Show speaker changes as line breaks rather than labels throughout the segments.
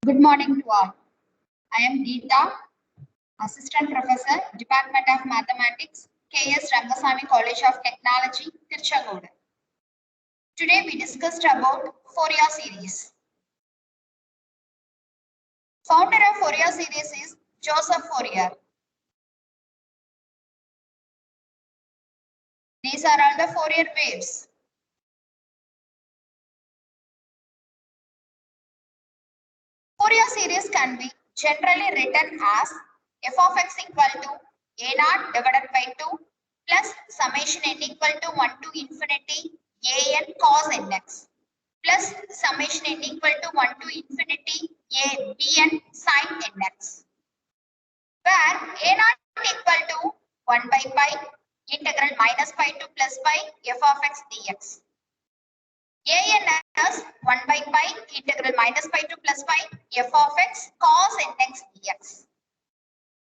Good morning to all. I am Geeta, Assistant Professor, Department of Mathematics, KS Rangasamy College of Technology, Tirchagood. Today we discussed about Fourier series. Founder of Fourier series is Joseph Fourier. These are all the Fourier waves. Fourier series can be generally written as f of x equal to a naught divided by 2 plus summation n equal to 1 to infinity a n cos nx plus summation n equal to 1 to infinity a bn sin nx, where a naught equal to 1 by pi integral minus pi to plus pi f of x dx. an as 1 by pi integral minus pi to plus pi f of x cos nx dx.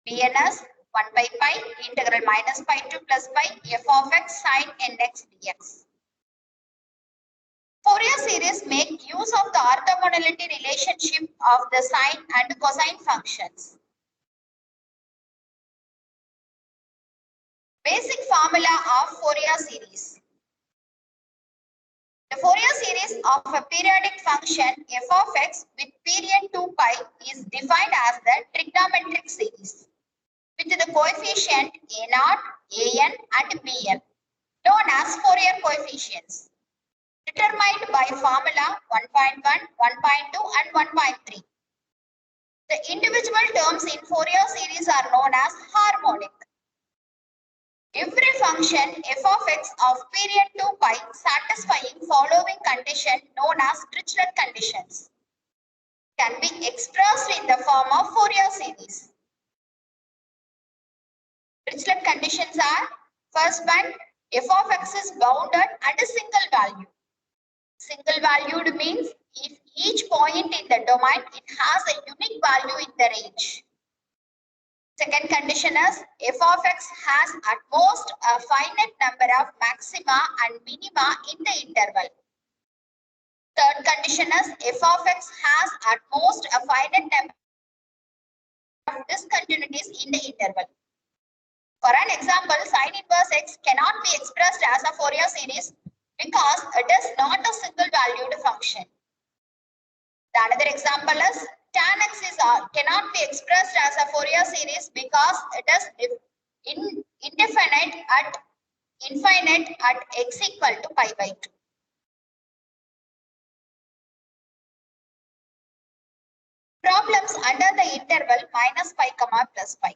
bn as 1 by pi integral minus pi to plus pi f of x sin nx dx. Fourier series make use of the orthogonality relationship of the sine and cosine functions. Basic formula of Fourier series. The Fourier series of a periodic function f of x with period 2 pi is defined as the trigonometric series with the coefficient a0, an and bn, known as Fourier coefficients, determined by formula 1.1, 1.2 and 1.3. The individual terms in Fourier series are known as harmonic. Every function f of x of period 2 pi satisfying following condition known as Dirichlet conditions can be expressed in the form of Fourier series. Dirichlet conditions are: first one, f of x is bounded at a single value. Single valued means if each point in the domain it has a unique value in the range. Second condition is f of x has at most a finite number of maxima and minima in the interval. Third condition is f of x has at most a finite number of discontinuities in the interval. For an example, sin inverse x cannot be expressed as a Fourier series because it is not a single valued function. Another example is tan x cannot be expressed as a Fourier series because it is infinite at x equal to pi by 2. Problems under the interval minus pi comma plus pi.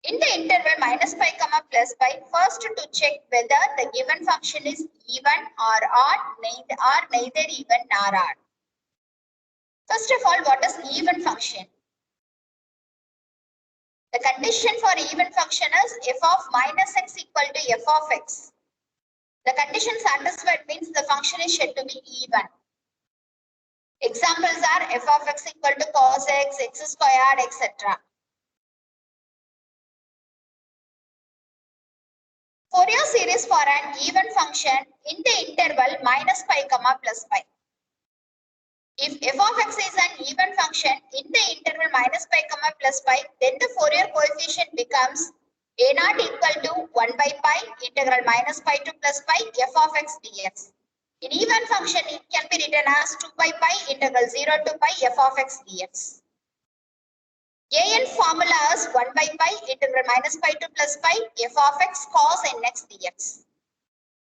In the interval minus pi comma plus pi, first to check whether the given function is even or odd, neither even nor odd. First of all, what is even function? The condition for even function is f of minus x equal to f of x. The condition satisfied means the function is said to be even. Examples are f of x equal to cos x, x squared, etc. Fourier series for an even function in the interval minus pi comma plus pi. If f of x is an even function in the interval minus pi comma plus pi, then the Fourier coefficient becomes a0 equal to 1 by pi integral minus pi to plus pi f of x dx. In even function, it can be written as 2 by pi integral 0 to pi f of x dx. An formula is 1 by pi integral minus pi to plus pi f of x cos nx dx.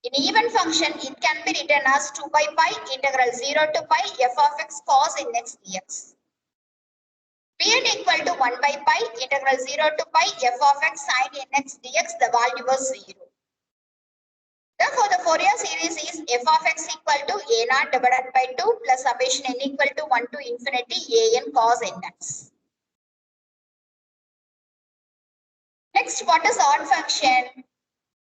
In even function, it can be written as 2 by pi integral 0 to pi f of x cos nx dx. Bn equal to 1 by pi integral 0 to pi f of x sin nx dx, the value was 0. Therefore, the Fourier series is f of x equal to a0 divided by 2 plus summation n equal to 1 to infinity an cos nx. Next, what is odd function?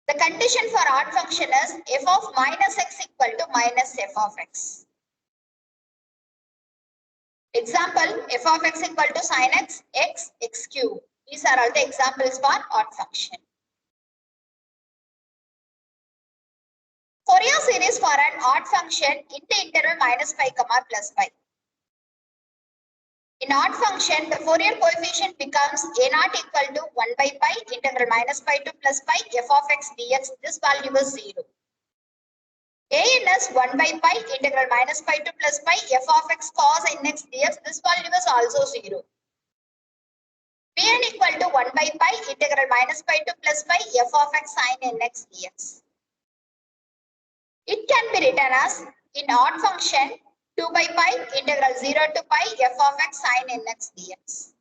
The condition for odd function is f of minus x equal to minus f of x. Example, f of x equal to sin x, x cube. These are all the examples for odd function. Fourier series for an odd function in the interval minus pi comma plus pi. In odd function, the Fourier coefficient becomes a naught equal to 1 by pi integral minus pi to plus pi f of x dx. This value is 0. An is 1 by pi integral minus pi to plus pi f of x cos nx dx. This value is also 0. Bn equal to 1 by pi integral minus pi to plus pi f of x sin nx dx. It can be written as in odd function 2 by pi integral 0 to pi f of x sin nx dx.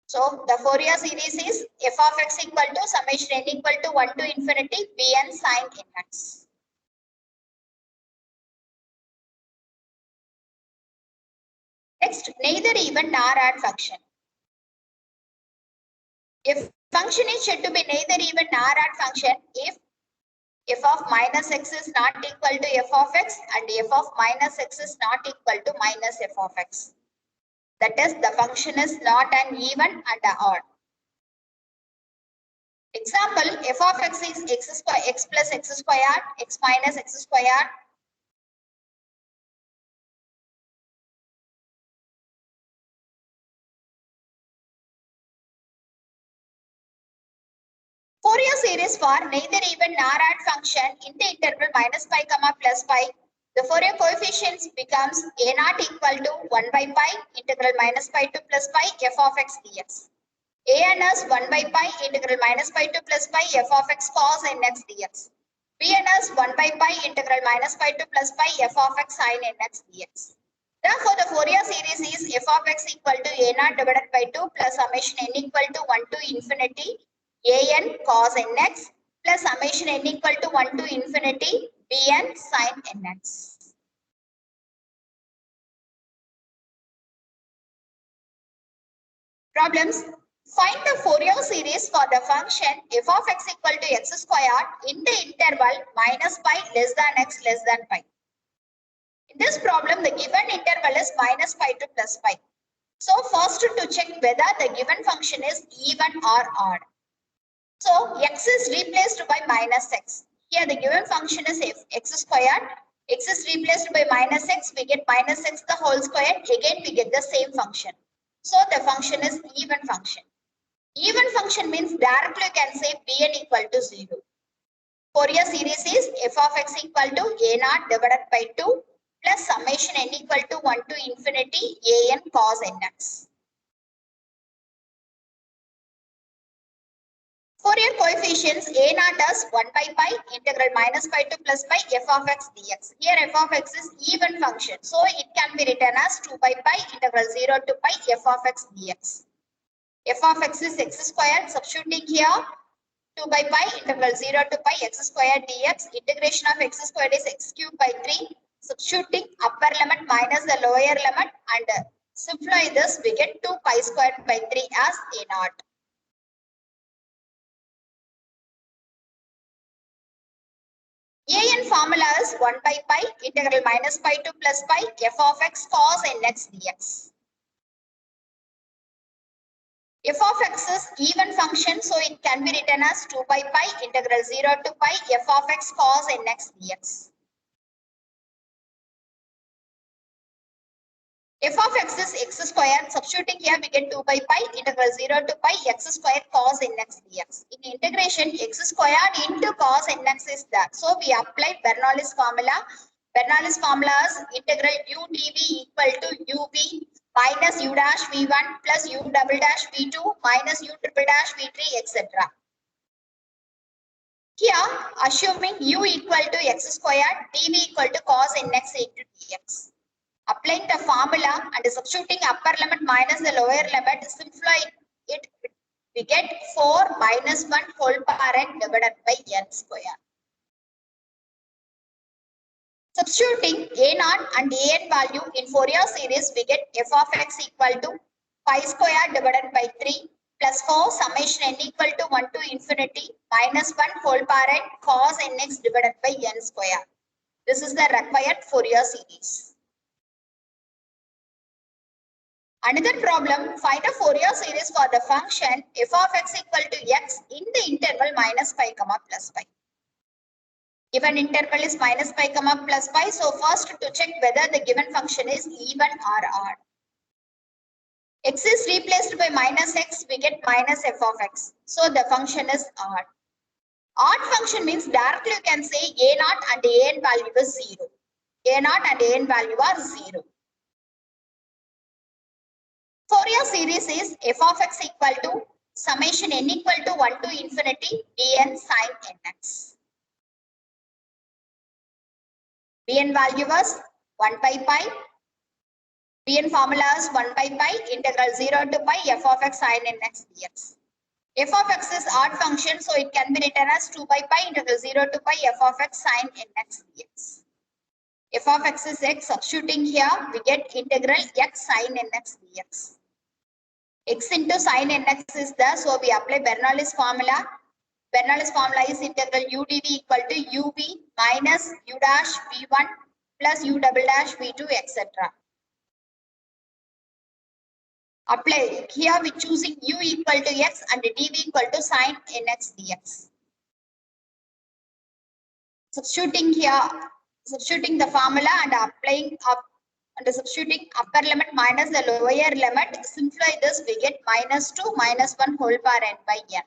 So the Fourier series is f of x equal to summation n equal to 1 to infinity bn sin nx. Next, neither even nor odd function. If function is said to be neither even nor odd function if f of minus x is not equal to f of x and f of minus x is not equal to minus f of x. That is, the function is not an even and an odd. Example, f of x is x plus x squared, x minus x squared. Fourier series for neither even nor odd function in the interval minus pi comma plus pi. The Fourier coefficients becomes a naught equal to 1 by pi integral minus pi to plus pi f of x dx. An is 1 by pi integral minus pi to plus pi f of x cos nx dx. Bn is 1 by pi integral minus pi to plus pi f of x sin nx dx. Therefore, the Fourier series is f of x equal to a naught divided by 2 plus summation n equal to 1 to infinity an cos nx plus summation n equal to 1 to infinity bn sin nx. Problems. Find the Fourier series for the function f of x equal to x squared in the interval minus pi less than x less than pi. In this problem, the given interval is minus pi to plus pi. So first to check whether the given function is even or odd. So x is replaced by minus x. Here the given function is x squared. X is replaced by minus x. We get minus x the whole square. Again we get the same function. So the function is even function. Even function means directly you can say bn equal to 0. Fourier series is f of x equal to a naught divided by 2 plus summation n equal to 1 to infinity an cos nx. Fourier coefficients a naught is 1 by pi integral minus pi to plus pi f of x dx. Here f of x is even function. So it can be written as 2 by pi integral 0 to pi f of x dx. F of x is x squared. Substituting here 2 by pi integral 0 to pi x squared dx. Integration of x squared is x cubed by 3. Substituting upper limit minus the lower limit and simplify this, we get 2 pi squared by 3 as a naught. An formula is 1 by pi integral minus pi to plus pi f of x cos nx dx. F of x is even function, so it can be written as 2 by pi integral 0 to pi f of x cos nx dx. F of x is x squared. Substituting here, we get 2 by pi integral 0 to pi x squared cos nx dx. In integration, x squared into cos nx is there. So we apply Bernoulli's formula. Bernoulli's formula is integral u dv equal to uv minus u dash v1 plus u double dash v2 minus u triple dash v3, etc. Here, assuming u equal to x squared, dv equal to cos nx into dx. Applying the formula and substituting upper limit minus the lower limit, simplify it, we get 4 minus 1 whole power n divided by n square. Substituting a naught and an value in Fourier series, we get f of x equal to pi square divided by 3 plus 4 summation n equal to 1 to infinity minus 1 whole power n cos nx divided by n square. This is the required Fourier series. Another problem, find a Fourier series for the function f of x equal to x in the interval minus pi comma plus pi. Given interval is minus pi comma plus pi, so first to check whether the given function is even or odd. X is replaced by minus x, we get minus f of x. So the function is odd. Odd function means directly you can say a naught and a n value is 0. A naught and a n value are 0. Fourier series is f of x equal to summation n equal to 1 to infinity dn sin nx. Dn value was 1 by pi. Dn formula is 1 by pi integral 0 to pi f of x sin nx dx. F of x is odd function, so it can be written as 2 by pi integral 0 to pi f of x sin nx dx. F of x is x, substituting here, we get integral x sin nx dx. X into sin nx is there, so we apply Bernoulli's formula. Bernoulli's formula is integral u dv equal to uv minus u dash v1 plus u double dash v2, etc. Apply here, we choosing u equal to x and dv equal to sin nx dx. Substituting here, substituting the formula and applying up and substituting upper limit minus the lower limit. Simplify this, we get minus 2 minus 1 whole power n by n.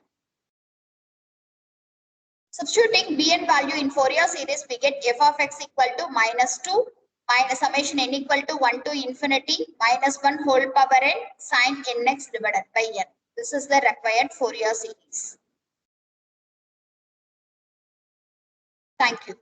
Substituting bn value in Fourier series, we get f of x equal to minus 2 minus summation n equal to 1 to infinity minus 1 whole power n sin nx divided by n. This is the required Fourier series. Thank you.